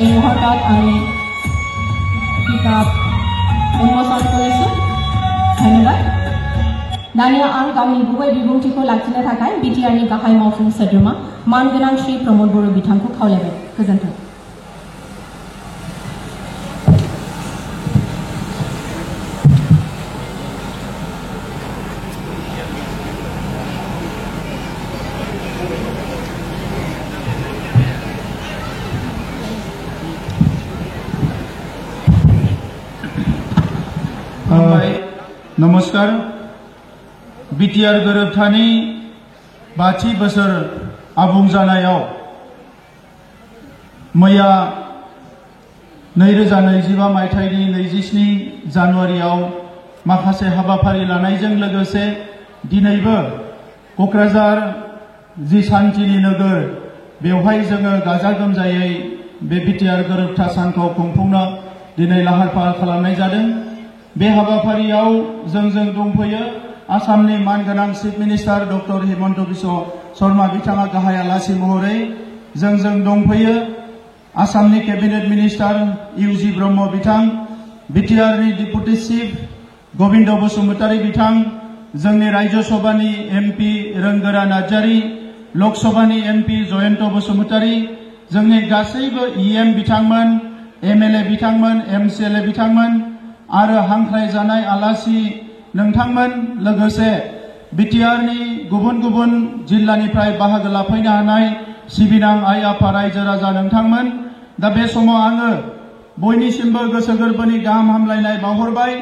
এই মুহূৰ্তত আমি কিতাপ উন্মোচন কৰিছোঁ। ধন্যবাদ। दानिया आं गावनि गुबै बिबुंथिखौ लाखिनो थाखाय बिटिआरनि गाहाय मावफुं सोद्रोमा मानगोनां श्री प्रमोद बर' बिथांखौ खावलायबाय। गोजोन्थों। नमस्कार। बिटिआर गोरोबथानि 5थि बोसोर आबुं जानायाव मैया 2025 मायथाइनि 27 जानुवारियाव माखासे हाबाफारि लानायजों लोगोसे दिनैबो क'क्राझार जि शान्तिनि नोगोर बेवहाय जोङो गाजा गोमजायै बे बिटिआर गोरोबथा सानखौ खुंफुंनो दिनै लाहार फाहार खालामनाय जादों। बे हाबाफारियाव जोंजों दंफैयो आसामनि मानगोनां chief minister doctor Himanta Biswa Sharma बिथाङा गाहाय आलासि महरै, जोंजों दंफैयो आसामनि केबिनेट मिनिस्टार इउजि ब्रह्म बिथां, बिटिआरनि डिपुटि चिफ गबिन्द बसुमतारी बिथां, जोंनि राज्य सभानि एमपि रोंगोरा नार्जारी, लकसभानि एमपि जयन्त बसुमतारी, जोंनि गासैबो इएम बिथांमोन, एमएलए बिथांमोन, एमसिएलए बिथांमोन आरो हांख्रायजानाय आलासि नोंथांमोन, लोगोसे बिटिआरनि गुबुन गुबुन जिल्लानिफ्राय बाहागो लाफैनो हानाय सिबिनां आइ आफा रायजो राजा नोंथांमोन। दा बे समाव आङो बयनिसिमबो गोसो गोरबोनि गाहाम हामलायनाय बावहरबाय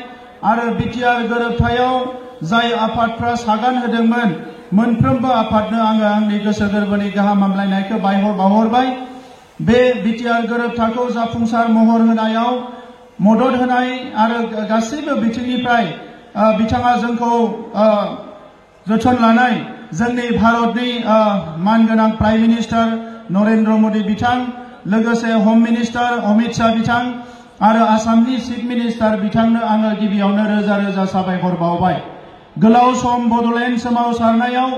आरो बिटिआर गोरोबथायाव जाय आफादफ्रा सागान होदोंमोन मोनफ्रोमबो आफादनो आङो आंनि गोसो गोरबोनि गाहाम हामलायनायखौ बावहरबाय। बे बिटिआर गोरोबथाखौ जाफुंसार महर होनायाव मदद होनाय आरो गासैबो बिथिंनिफ्राय बिथाङा जोंखौ जोथोन लानाय जोंनि भारतनि मानगोनां प्राइम मिनिस्टार नरेन्द्र मोदी बिथां, लोगोसे होम मिनिस्टार अमित शाह बिथां आरो आसामनि चिफ मिनिस्टार बिथांनो आङो गिबियावनो रोजा रोजा साबायखर बावबाय। गोलाव सम बड'लेण्ड सोमावसारनायाव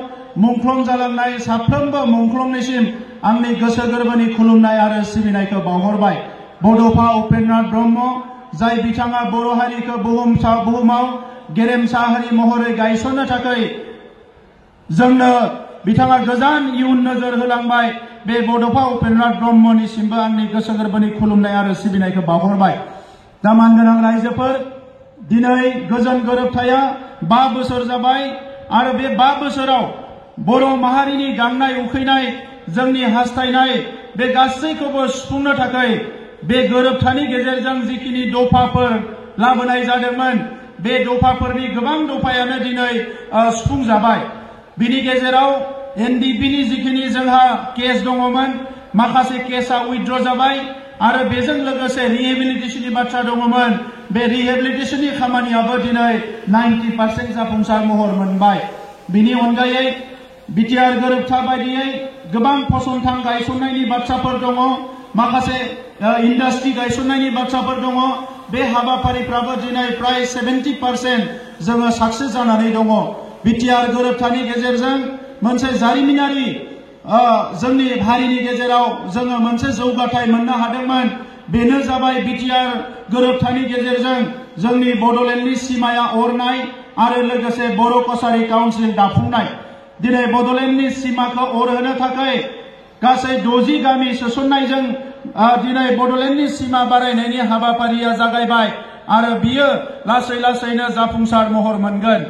मुंख्लं जालांनाय साफ्रोमबो मुंख्लंनिसिम आंनि गोसो गोरबोनि खुलुमनाय आरो सिबिनायखौ बावहरबाय। बड'फा उपेन्द्रनाथ ब्रह्म, जाय बिथाङा बर' हारिखौ बुहुमाव गेरेमसा हारि महरै गायसननो थाखाय जोंनो बिथाङा गोजान इयुन नोजोर होलांबाय। बे बड'फा उपेन्द्रनाथ ब्रह्मनिसिमबो आंनि गोसो गोरबोनि खुलुमनाय आरो सिबिनायखौ बावहरबाय। दा मानगोनां रायजोफोर, दिनै गोजोन गोरोबथाया 5 बोसोर जाबाय आरो बे 5 बोसोराव बर' माहारिनि गांनाय उखैनाय, जोंनि हास्थायनाय बे गासैखौबो सुफुंनो थाखाय बे गोरोबथानि गेजेरजों जिखिनि दफाफोर लाबोनाय जादोंमोन, बे दफाफोरनि गोबां दफायानो दिनै सुफुंजाबाय। बिनि गेजेराव एनडिपिनि जिखिनि जोंहा केस दङमोन, माखासे केसआ उइथड्र जाबाय आरो बेजों लोगोसे रिहेबिलिटेशननि बाथ्रा दङमोन। बे रिहेबिलिटेशननि खामानियाबो दिनै 90% जाफुंसार महर मोनबाय। बिनि अनगायै बिटिआर गोरोबथा बायदियै गोबां फसंथान गायसननायनि बाथ्राफोर दङ, माखासे इन्डास्ट्रि गायसननायनि बाथ्राफोर दङ। बे हाबाफारिफ्राबो दिनै प्राय 70% जोङो साक्सेस जानानै दङ। बिटिआर गोरोबथानि गेजेरजों मोनसे जारिमिनारि जोंनि हारिनि गेजेराव जोङो मोनसे जौगाथाय मोननो हादोंमोन। बेनो जाबाय बिटिआर गोरोबथानि गेजेरजों जोंनि बड'लेण्डनि सिमाया अरनाय आरो लोगोसे बर' कसारि काउन्सिल दाफुंनाय। दिनै बड'लेण्डनि सिमाखौ अरहोनो थाखाय गासै 60 गामि सोसननायजों दिनै बड'लेण्डनि सिमा बारायनायनि हाबाफारिया जागायबाय आरो बियो लासै लासैनो जाफुंसार महर मोनगोन।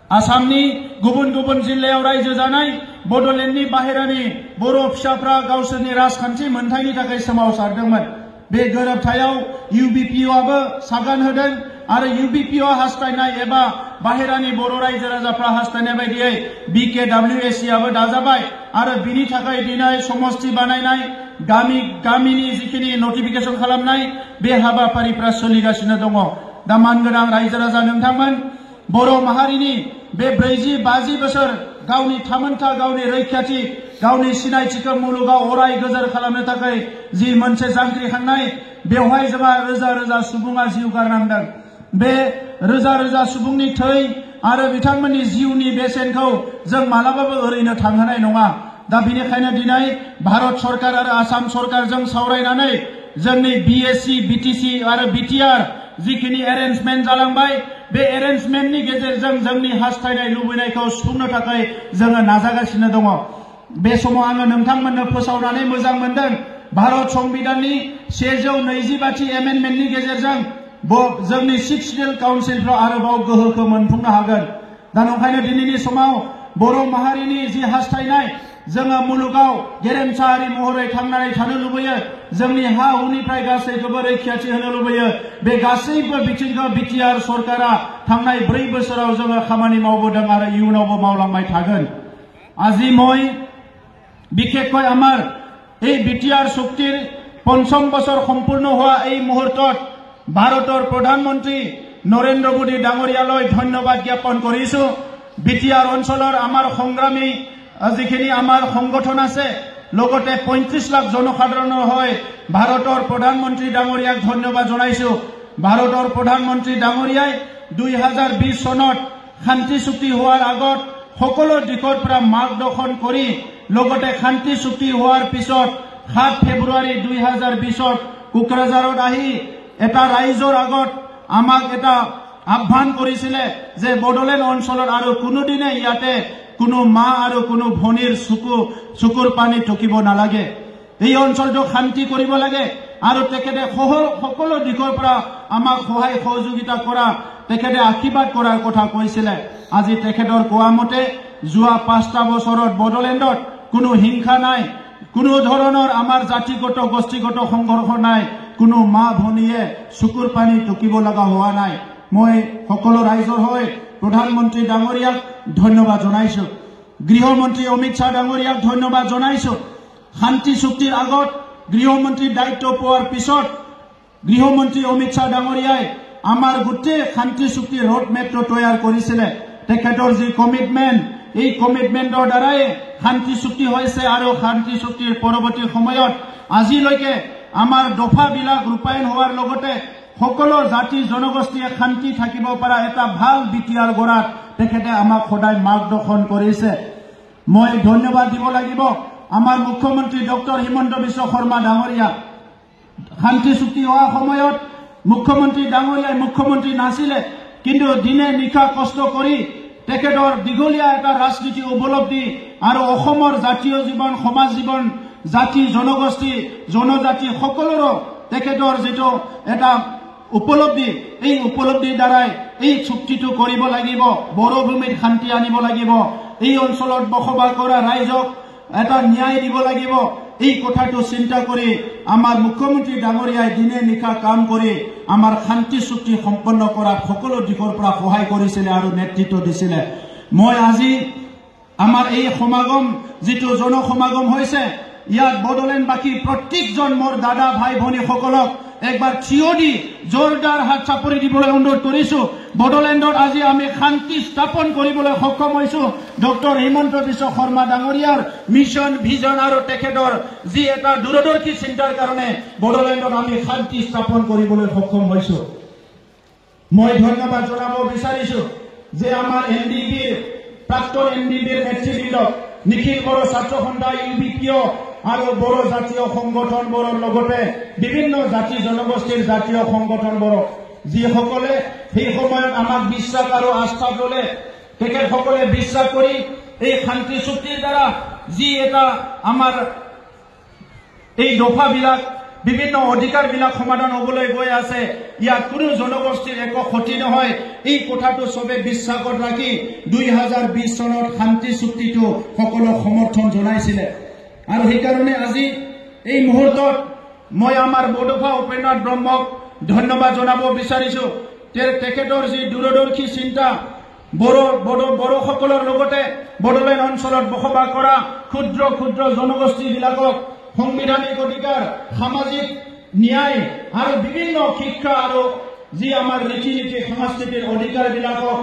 आसामनि गुबुन गुबुन जिल्लायाव रायजो जानाय बड'लेण्डनि बाहेरानि बर' फिसाफ्रा गावसोरनि राजखान्थि मोनथायनि थाखाय सोमावसारदोंमोन। बे गोरोबथायाव इउबिपिअआबो सागान होदों आरो इउबिपिअ हास्थायनाय एबा बाहेरानि बर' रायजो राजाफ्रा हास्थायनाय बायदियै बिकेडब्लिउएसिआबो दाजाबाय आरो बिनि थाखाय दिनै समष्टि बानायनाय, गामिनि जिखिनि नटिफिकेसन खालामनाय, बे हाबाफारिफ्रा सोलिगासिनो दङ। दा मानगोनां रायजो राजा नोंथांमोन, बर' माहारिनि बे 40-50 बोसोर गावनि थामोनथा, गावनि रैखाथि, गावनि सिनायथिखौ मुलुगाव अराय गोजोर खालामनो थाखाय जि मोनसे जांख्रिखांनाय, बेवहाय जोंहा रोजा रोजा सुबुङा जिउ गारनांदों। बे रोजा रोजा सुबुंनि थै आरो बिथांमोननि जिउनि बेसेनखौ जों मालाबाबो ओरैनो थांहोनाय नङा। दा बेनिखायनो दिनै भारत सरकार आरो आसाम सरकारजों सावरायनानै जोंनि बीएससी बीटीसी आरो बीटीआर जिखिनि एरेन्जमेन्ट जालांबाय बे एरेन्जमेन्टनि गेजेरजों जोंनि हास्थायनाय लुबैनायखौ सुफुंनो थाखाय जोङो नाजागासिनो दङ बे समाव आङो नोंथांमोननो फोसावनानै मोजां मोनदों भारत संबिधाननि 125 एमेन्डमेन्टनि गेजेरजों जोंनि 6 स्टेट काउन्सिलफ्राव आरोबाव गोहोखौ मोनफुंनो हागोन दा ओंखायनो दिनैनि समाव बर' माहारिनि जि हास्थायनाय जोङो मुलुगाव गेरेमसा हारि महरै थांनानै थानो लुबैयो जोंनि हा हुनिफ्राय गासैखौबो रैखाथि होनो लुबैयो बे गासैबो बिथिंखौ बिटिआर सरकारा थांनाय 4 बोसोराव जोङो खामानि मावबोदों आरो इयुनावबो मावलांबाय थागोन আজি মই বিশেষকৈ আমাৰ এই বিটিআৰ চুক্তিৰ ৫ম বছৰ সম্পূৰ্ণ হোৱা এই মুহূৰ্তত ভাৰতৰ প্ৰধানমন্ত্ৰী নৰেন্দ্ৰ মোদী ডাঙৰীয়ালৈ ধন্যবাদ জ্ঞাপন কৰিছো বিটিআৰ অঞ্চলৰ আমাৰ সংগ্ৰামী যিখিনি আমাৰ সংগঠন আছে লগতে ৩৫ লাখ জনসাধাৰণৰ হয় ভাৰতৰ প্ৰধানমন্ত্ৰী ডাঙৰীয়াক ধন্যবাদ জনাইছো ভাৰতৰ প্ৰধানমন্ত্ৰী ডাঙৰীয়াই 2020 চনত শান্তি চুক্তি হোৱাৰ আগত সকলো দিশৰ পৰা মাৰ্গদৰ্শন কৰি লগতে শান্তি চুক্তি হোৱাৰ পিছত 7 ফেব্ৰুৱাৰী 2020ত কোকৰাঝাৰত আহি এটা ৰাইজৰ আগত আমাক এটা আহ্বান কৰিছিলে যে বডলেণ্ড অঞ্চলত আৰু কোনোদিনে ইয়াতে কোনো মা আৰু কোনো ভনীৰ চকুৰ পানী টকিব নালাগে এই অঞ্চলটো শান্তি কৰিব লাগে আৰু তেখেতে সকলো দিশৰ পৰা আমাক সহায় সহযোগিতা কৰা তেখেতে আশীৰ্বাদ কৰাৰ কথা কৈছিলে আজি তেখেতৰ কোৱা মতে যোৱা 5টা বছৰত বডলেণ্ডত কোনো হিংসা নাই কোনো ধৰণৰ আমাৰ জাতিগত গোষ্ঠীগত সংঘৰ্ষ নাই কোনো মা ভনীয়ে চকুৰ পানী টকিব লগা হোৱা নাই মই সকলো ৰাইজৰ হৈ প্ৰধানমন্ত্ৰী ডাঙৰীয়াক ধন্যবাদ জনাইছো গৃহমন্ত্ৰী অমিত শাহ ডাঙৰীয়াক ধন্যবাদ জনাইছো শান্তি চুক্তিৰ আগত গৃহমন্ত্ৰীৰ দায়িত্ব পোৱাৰ পিছত গৃহমন্ত্ৰী অমিত শাহ ডাঙৰীয়াই আমাৰ গোটেই শান্তি চুক্তিৰ ৰোড মেপটো তৈয়াৰ কৰিছিলে তেখেতৰ যি কমিটমেন্ট এই কমিটমেন্টৰ দ্বাৰাই শান্তি চুক্তি হৈছে আৰু শান্তি চুক্তিৰ পৰৱৰ্তী সময়ত আজিলৈকে আমাৰ দফাবিলাক ৰূপায়ণ হোৱাৰ লগতে সকলো জাতি জনগোষ্ঠীয়ে শান্তি থাকিব পৰা এটা ভাল বিটিআৰ গঢ়াত তেখেতে আমাক সদায় মাৰ্গদৰ্শন কৰিছে মই ধন্যবাদ দিব লাগিব আমাৰ মুখ্যমন্ত্ৰী ডক্টৰ হিমন্ত বিশ্ব শৰ্মা ডাঙৰীয়া শান্তি চুক্তি হোৱা সময়ত মুখ্যমন্ত্ৰী ডাঙৰীয়াই মুখ্যমন্ত্ৰী নাছিলে কিন্তু দিনে নিশা কষ্ট কৰি তেখেতৰ দীঘলীয়া এটা ৰাজনীতি উপলব্ধি আৰু অসমৰ জাতীয় জীৱন সমাজ জীৱন জাতি জনগোষ্ঠী জনজাতি সকলোৰো তেখেতৰ যেটো এটা উপলব্ধি এই উপলব্ধিৰ দ্বাৰাই এই চুক্তিটো কৰিব লাগিব বড়ো ভূমিত শান্তি আনিব লাগিব এই অঞ্চলত বসবাস কৰা ৰাইজক এটা ন্যায় দিব লাগিব এই কথাটো চিন্তা কৰি আমাৰ মুখ্যমন্ত্ৰী ডাঙৰীয়াই দিনে নিশা কাম কৰি আমাৰ শান্তি চুক্তি সম্পন্ন কৰাত সকলো দিশৰ পৰা সহায় কৰিছিলে আৰু নেতৃত্ব দিছিলে মই আজি আমাৰ এই সমাগম যেটো জনসমাগম হৈছে ইয়াত বডলেণ্ডবাসী প্ৰত্যেকজন মোৰ দাদা ভাই ভনী সকলক একবাৰ থিয় দি জোৰদাৰ হাত চাপৰি দিবলৈ অনুৰোধ কৰিছো বডলেণ্ডত আজি আমি শান্তি স্থাপন কৰিবলৈ সক্ষম হৈছো ডক্টৰ হিমন্ত বিশ্ব শৰ্মা ডাঙৰীয়াৰ মিছন ভিজন আৰু তেখেতৰ যি এটা দূৰদৰ্শী চিন্তাৰ কাৰণে বডলেণ্ডত আমি শান্তি স্থাপন কৰিবলৈ সক্ষম হৈছো মই ধন্যবাদ জনাব বিচাৰিছো যে আমাৰ এনডিবিৰ প্ৰাক্তন এনডিবিৰ নেতৃবৃন্দ নিখিল বড়ো ছাত্ৰ সন্থা ইউবিপিঅ আৰু বড়ো জাতীয় সংগঠনবোৰৰ লগতে বিভিন্ন জাতি জনগোষ্ঠীৰ জাতীয় সংগঠনবোৰ যিসকলে সেই সময়ত আমাক বিশ্বাস আৰু আস্থা দিলে তেখেতসকলে বিশ্বাস কৰি এই শান্তি চুক্তিৰ দ্বাৰা যি এটা আমাৰ এই দফাবিলাক বিভিন্ন অধিকাৰবিলাক সমাধান হ'বলৈ গৈ আছে ইয়াত কোনো জনগোষ্ঠীৰ একো ক্ষতি নহয় এই কথাটো সবে বিশ্বাসত ৰাখি 2020 চনত শান্তি চুক্তিটো সকলো সমৰ্থন জনাইছিলে আৰু সেই কাৰণে আজি এই মুহূৰ্তত মই আমাৰ বডোফা উপেন্দ্ৰনাথ ব্ৰহ্মক ধন্যবাদ জনাব বিচাৰিছো তেখেতৰ যি দূৰদৰ্শী চিন্তা বড়ো সকলৰ লগতে বডলেণ্ড অঞ্চলত বসবাস কৰা ক্ষুদ্ৰ ক্ষুদ্ৰ জনগোষ্ঠীবিলাকক সংবিধানিক অধিকাৰ সামাজিক ন্যায় আৰু বিভিন্ন শিক্ষা আৰু যি আমাৰ ৰীতি নীতি সংস্কৃতিৰ অধিকাৰবিলাকক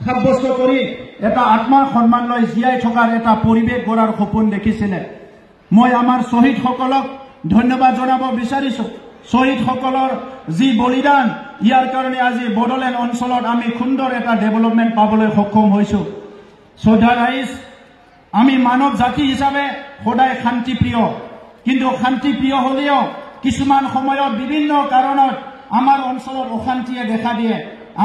সাব্যস্ত কৰি এটা আত্মা সন্মান লৈ জীয়াই থকাৰ এটা পৰিৱেশ গঢ়াৰ সপোন দেখিছিলে মই আমাৰ শ্বহীদসকলক ধন্যবাদ জনাব বিচাৰিছো শ্বহীদসকলৰ যি বলিদান ইয়াৰ কাৰণে আজি বডলেণ্ড অঞ্চলত আমি সুন্দৰ এটা ডেভেলপমেণ্ট পাবলৈ সক্ষম হৈছো শ্ৰদ্ধা ৰাইজ আমি মানৱ জাতি হিচাপে সদায় শান্তিপ্ৰিয় কিন্তু শান্তিপ্ৰিয় হ'লেও কিছুমান সময়ত বিভিন্ন কাৰণত আমাৰ অঞ্চলত অশান্তিয়ে দেখা দিয়ে,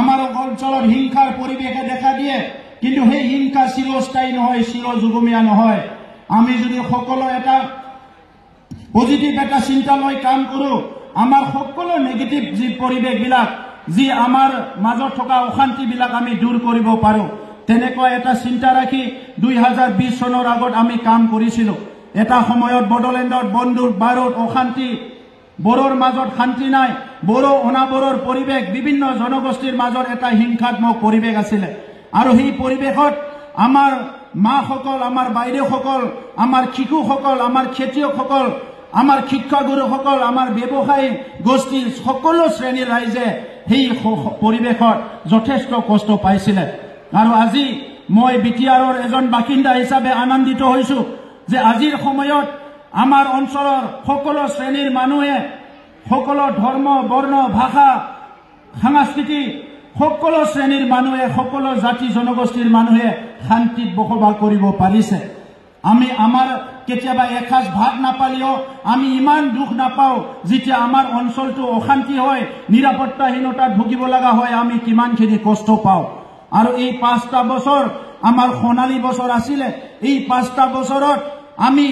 আমাৰ অঞ্চলত হিংসাৰ পৰিৱেশে দেখা দিয়ে। কিন্তু সেই হিংসা চিৰস্থায়ী নহয়, চিৰযুগমীয়া নহয়। আমি যদি সকলো এটা পজিটিভ এটা চিন্তা লৈ কাম কৰো, আমাৰ সকলো নেগেটিভ যি পৰিৱেশবিলাক, যি আমাৰ মাজত থকা অশান্তিবিলাক আমি দূৰ কৰিব পাৰো। তেনেকুৱা এটা চিন্তা ৰাখি 2020 চনৰ আগত আমি কাম কৰিছিলো। এটা সময়ত বড়োলেণ্ডত বন্দুক বাৰুদ অশান্তি, বড়োৰ মাজত শান্তি নাই, বড়ো অনাবড়োৰ পৰিৱেশ, বিভিন্ন জনগোষ্ঠীৰ মাজত এটা হিংসাত্মক পৰিৱেশ আছিলে। আৰু সেই পৰিৱেশত আমাৰ মাসকল, আমাৰ বাইদেউসকল, আমাৰ শিশুসকল, আমাৰ খেতিয়কসকল, আমাৰ শিক্ষাগুৰুসকল, আমাৰ ব্যৱসায়ী গোষ্ঠীৰ সকলো শ্ৰেণীৰ ৰাইজে সেই পৰিৱেশত যথেষ্ট কষ্ট পাইছিলে। আৰু আজি মই বিটিআৰৰ এজন বাসিন্দা হিচাপে আনন্দিত হৈছো যে আজিৰ সময়ত আমাৰ অঞ্চলৰ সকলো শ্ৰেণীৰ মানুহে, সকলো ধৰ্ম, বৰ্ণ, ভাষা, সংস্কৃতি, সকলো শ্ৰেণীৰ মানুহে, সকলো জাতি জনগোষ্ঠীৰ মানুহে শান্তিত বসবাস কৰিব পাৰিছে। আমি আমাৰ কেতিয়াবা এসাঁজ ভাত নাপালেও আমি ইমান দুখ নাপাওঁ, যেতিয়া আমাৰ অঞ্চলটো অশান্তি হয়, নিৰাপত্তাহীনতাত ভুগিব লগা হয়, আমি কিমানখিনি কষ্ট পাওঁ। আৰু এই 5টা বছৰ আমাৰ সোণালী বছৰ আছিলে। এই 5টা বছৰত আমি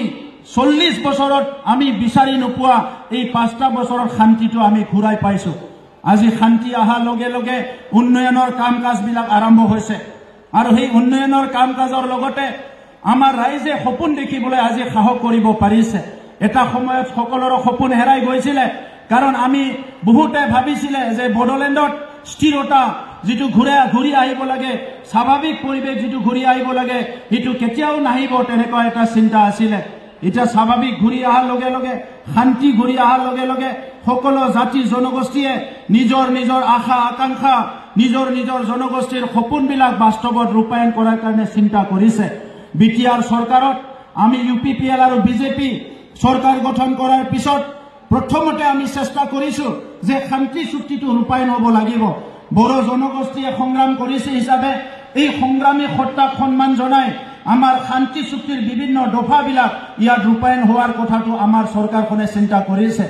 40 বছৰত আমি বিচাৰি নোপোৱা এই 5টা বছৰত শান্তিটো আমি ঘূৰাই পাইছো। আজি শান্তি অহাৰ লগে লগে উন্নয়নৰ কাম কাজবিলাক আৰম্ভ হৈছে। আৰু সেই উন্নয়নৰ কাম কাজৰ লগতে আমাৰ ৰাইজে সপোন দেখিবলৈ আজি সাহস কৰিব পাৰিছে। এটা সময়ত সকলোৰে সপোন হেৰাই গৈছিলে, কাৰণ আমি বহুতে ভাবিছিলে যে বড়োলেণ্ডত স্থিৰতা যিটো ঘূৰি আহিব লাগে, স্বাভাৱিক পৰিৱেশ যিটো ঘূৰি আহিব লাগে, সেইটো কেতিয়াও নাহিব, তেনেকুৱা এটা চিন্তা আছিলে। এতিয়া স্বাভাৱিক ঘূৰি অহাৰ লগে লগে, শান্তি ঘূৰি অহাৰ লগে লগে সকলো জাতি জনগোষ্ঠীয়ে নিজৰ নিজৰ আশা আকাংক্ষা, নিজৰ নিজৰ জনগোষ্ঠীৰ সপোনবিলাক বাস্তৱত ৰূপায়ণ কৰাৰ কাৰণে চিন্তা কৰিছে। বিটিআৰ চৰকাৰত আমি UPPL আৰু বিজেপি চৰকাৰ গঠন কৰাৰ পিছত প্ৰথমতে আমি চেষ্টা কৰিছো যে শান্তি চুক্তিটো ৰূপায়ণ হ'ব লাগিব। বড়ো জনগোষ্ঠীয়ে সংগ্ৰাম কৰিছে হিচাপে এই সংগ্ৰামী সত্তাক সন্মান জনাই আমাৰ শান্তি চুক্তিৰ বিভিন্ন দফাবিলাক ইয়াত ৰূপায়ণ হোৱাৰ কথাটো আমাৰ চৰকাৰখনে চিন্তা কৰিছে।